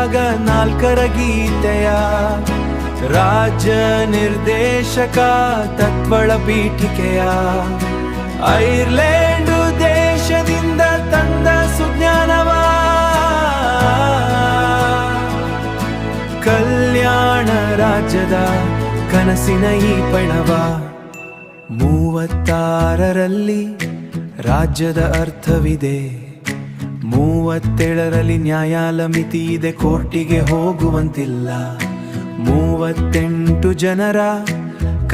ವಿಭಾಗ 4ರ ಗೀತೆಯ ರಾಜ್ಯ ನಿರ್ದೇಶಕ ತತ್ವಳ ಪೀಠಿಕೆಯ ಐರ್ಲೆಂಡು ದೇಶದಿಂದ ತಂದ ಸುಜ್ಞಾನವ ಕಲ್ಯಾಣ ರಾಜ್ಯದ ಕನಸಿನ ಈ ಪಯಣವ 36ರಲ್ಲಿ ರಾಜ್ಯದ ಅರ್ಥವಿದೆ 37ರಲ್ಲಿ ನ್ಯಾಯಾಲಯ ಮಿತಿ ಇದೆ ಕೋರ್ಟಿಗೆ ಹೋಗುವಂತಿಲ್ಲ 38 ಜನರ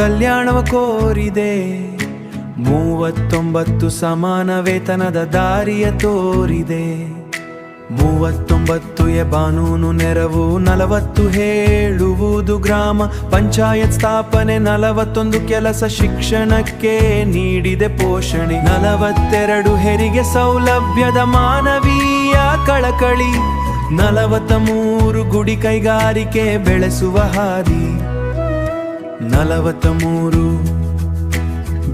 ಕಲ್ಯಾಣವ ಕೋರಿದೆ 39 ಸಮಾನ ವೇತನದ ದಾರಿಯ ತೋರಿದೆ 39 ಕಾನೂನು ನೆರವು 40 ಹೇಳುವುದು ಗ್ರಾಮ ಪಂಚಾಯತ್ ಸ್ಥಾಪನೆ 41 ಕೆಲಸ ಶಿಕ್ಷಣಕ್ಕೆ ನೀಡಿದೆ ಪೋಷಣೆ 42 ಹೆರಿಗೆ ಸೌಲಭ್ಯದ ಮಾನವೀಯ ಕಳಕಳಿ 43 ಗುಡಿ ಕೈಗಾರಿಕೆ ಬೆಳೆಸುವ ಹಾದಿ 43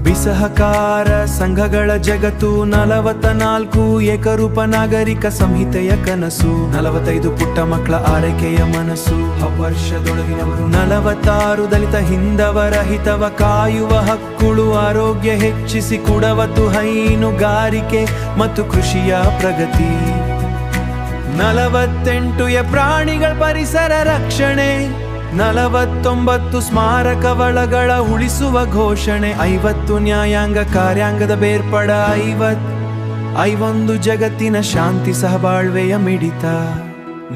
ಬಿಸಹಕಾರ ಸಂಘಗಳ ಜಗತ್ತು 44 ಏಕರೂಪ ನಾಗರಿಕ ಸಂಹಿತೆಯ ಕನಸು 45 ಪುಟ್ಟ ಮಕ್ಕಳ ಆರೈಕೆಯ ಮನಸ್ಸು ವರ್ಷದೊಳಗಿನವರು 46 ದಲಿತ ಹಿಂದವರ ಹಿತವ ಕಾಯುವ ಹಕ್ಕುಳು ಆರೋಗ್ಯ ಹೆಚ್ಚಿಸಿ ಕೊಡವತ್ತು ಹೈನುಗಾರಿಕೆ ಮತ್ತು ಕೃಷಿಯ ಪ್ರಗತಿ 48 ಪ್ರಾಣಿಗಳ ಪರಿಸರ ರಕ್ಷಣೆ 49 ಸ್ಮಾರಕ ವಳಗಳ ಉಳಿಸುವ ಘೋಷಣೆ 50 ನ್ಯಾಯಾಂಗ ಕಾರ್ಯಾಂಗದ ಬೇರ್ಪಡ 51 ಜಗತ್ತಿನ ಶಾಂತಿ ಸಹಬಾಳ್ವೆಯ ಮಿಡಿತ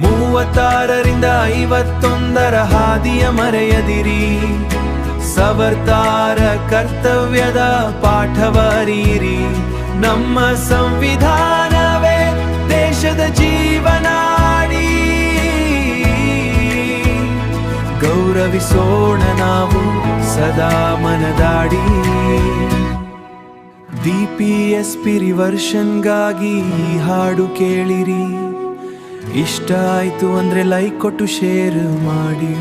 36ರಿಂದ 51ರ ಹಾದಿಯ ಮರೆಯದಿರಿ ಸವರ್ತಾರ ಕರ್ತವ್ಯದ ಪಾಠವರೀರಿ ನಮ್ಮ ಸಂವಿಧಾನವೇ ದೇಶದ ಜೀವನಾಡಿ ಗೌರವಿಸೋಣ ನಾವು ಸದಾ ಮನದಾಡಿ DPSP ರಿವರ್ಷನ್ಗಾಗಿ ಈ ಹಾಡು ಕೇಳಿರಿ ಇಷ್ಟ ಆಯ್ತು ಅಂದ್ರೆ ಲೈಕ್ ಕೊಟ್ಟು ಶೇರ್ ಮಾಡಿ